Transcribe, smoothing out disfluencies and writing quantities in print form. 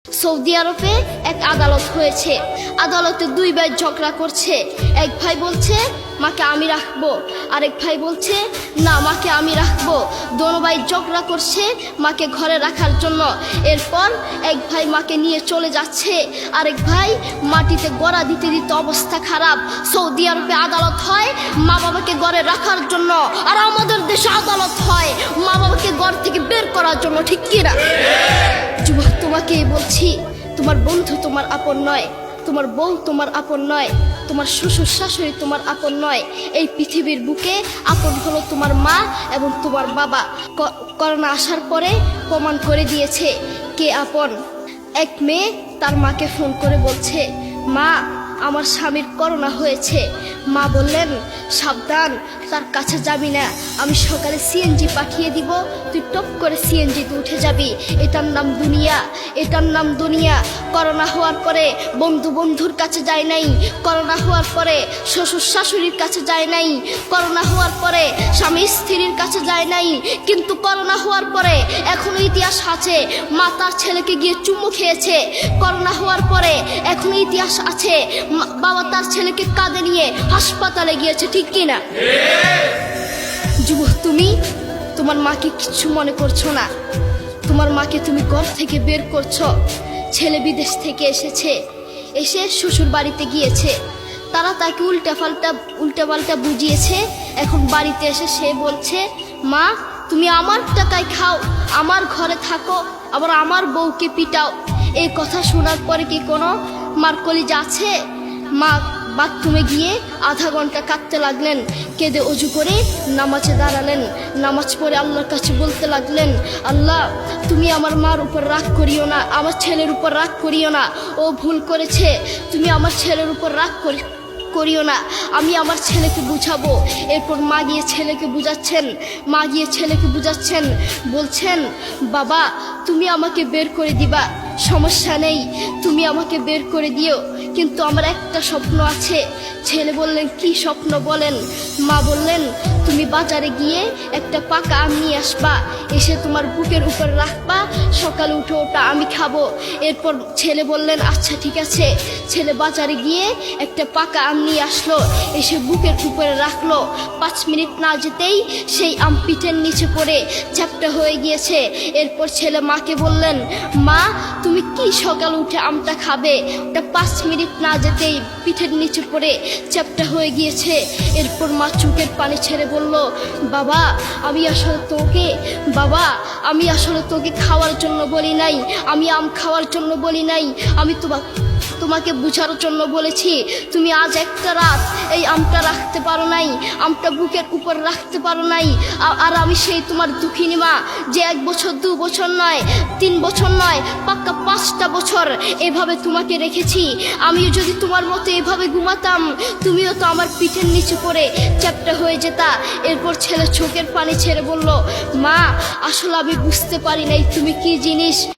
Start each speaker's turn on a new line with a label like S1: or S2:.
S1: Saudi আরবে এক আদালত হয়েছে। আদালতে দুই ভাই ঝগড়া করছে। এক ভাই বলছে মাকে আমি রাখবো, আরেক ভাই বলছে না মাকে আমি রাখবো। দোনো ভাই ঝগড়া করছে মাকে ঘরে রাখার জন্য। এরপর এক ভাই মাকে নিয়ে চলে যাচ্ছে, আরেক ভাই মাটিতে গড়া দিতে দিতে অবস্থা খারাপ। সৌদি আরবে আদালত হয় মা বাবাকে ঘরে রাখার জন্য, আর আমাদের দেশে আদালত হয় মা বাবাকে ঘর থেকে বের করার জন্য, ঠিক কিনা? যুবক, তোমাকেই বলছি, তোমার বন্ধু তোমার আপন নয়, তোমার বউ তোমার আপন নয়, তোমার শ্বশুর শাশুড়ি তোমার আপন নয়। এই পৃথিবীর বুকে আপন হলো তোমার মা এবং তোমার বাবা। করোনা আসার পরে প্রমাণ করে দিয়েছে কে আপন। এক মেয়ে তার মাকে ফোন করে বলছে, মা আমার স্বামীর করোনা হয়েছে। মা বললেন সাবধান, তার কাছে যাবি না, আমি সকালে সিএনজি পাঠিয়ে দিব, তুই টপ করে সিএনজিতে উঠে যাবি। এটার নাম দুনিয়া, এটার নাম দুনিয়া। করোনা হওয়ার পরে বন্ধু বন্ধুর কাছে যায় নাই, করোনা হওয়ার পরে শ্বশুর শাশুড়ির কাছে যায় নাই, করোনা হওয়ার পরে স্বামী স্ত্রীর কাছে যায় নাই, কিন্তু করোনা হওয়ার পরে এখনো ইতিহাস আছে মা তার ছেলেকে গিয়ে চুমু খেয়েছে। করোনা হওয়ার পরে এখনো ইতিহাস আছে বাবা তার ছেলেকে কাঁধে নিয়ে হাসপাতালে গিয়েছে, ঠিক কিনা? যুবক, তুমি তোমার মাকে কিছু মনে করছো না। তোমার মাকে তুমি ঘর থেকে বের করছো। ছেলে বিদেশ থেকে এসেছে, এসে শ্বশুর বাড়িতে গিয়েছে, তারা তাকে উল্টাপাল্টা বুঝিয়েছে। এখন বাড়িতে এসে সে বলছে, মা তুমি আমার টাকায় খাও, আমার ঘরে থাকো, আবার আমার বউকে পিটাও। এই কথা শোনার পরে কি কোনো মার কলিজা আছে? মা বাথরুমে গিয়ে আধা ঘন্টা কাঁদতে লাগলেন। কেঁদে অজু করে নামাজে দাঁড়ালেন। নামাজ পড়ে আল্লাহর কাছে বলতে লাগলেন, আল্লাহ তুমি আমার মার উপর রাগ করিও না, আমার ছেলের উপর রাগ করিও না, ও ভুল করেছে, তুমি আমার ছেলের উপর রাগ করিও না, আমি আমার ছেলেকে বুঝাবো। এরপর মা গিয়ে ছেলেকে বুঝাচ্ছেন, বলছেন বাবা তুমি আমাকে বের করে দিবা, সমস্যা নেই, তুমি আমাকে বের করে দিও, কিন্তু আমার একটা স্বপ্ন আছে। ছেলে বললেন কি স্বপ্ন বলেন? মা বললেন তুমি বাজারে গিয়ে একটা পাকা আম নিয়ে আসবা, এসে তোমার বুকের উপর রাখবা, সকালে উঠে ওটা আমি খাবো। এরপর ছেলে বললেন আচ্ছা ঠিক আছে। ছেলে বাজারে গিয়ে একটা পাকা আম নিয়ে আসলো, এসে বুকের উপরে রাখলো। 5 মিনিট না যেতেই সেই আম পিঠের নিচে পড়ে চ্যাপ্টা হয়ে গিয়েছে। এরপর ছেলে মাকে বললেন, মা তুমি কি সকাল উঠে আমটা খাবে? ওটা 5 মিনিট না যেতেই পিঠের নিচে পড়ে চ্যাপ্টা হয়ে গিয়েছে। এরপর মা চোখের পানি ছেড়ে বলল, বাবা আমি আসলে তোকে খাওয়ার জন্য বলি নাই, আমি আম খাওয়ার জন্য বলি নাই, আমি তোমাকে বুঝার জন্য বলেছি। তুমি আজ একটা রাত এই আমটা রাখতে পারো নাই, আমটা বুকের উপর রাখতে পারো নাই, আর আমি সেই তোমার দুঃখিনী মা যে 1 বছর 2 বছর নয় 3 বছর নয় পাক্কা 5টা বছর এভাবে তোমাকে রেখেছি। আমিও যদি তোমার মতো এভাবে ঘুমাতাম, তুমিও তো আমার পিঠের নিচে পড়ে চ্যাপ্টা হয়ে যেতা। এরপর ছেলে চোখের পানি ছেড়ে বলল, মা আসলে আমি বুঝতে পারি নাই তুমি কি জিনিস।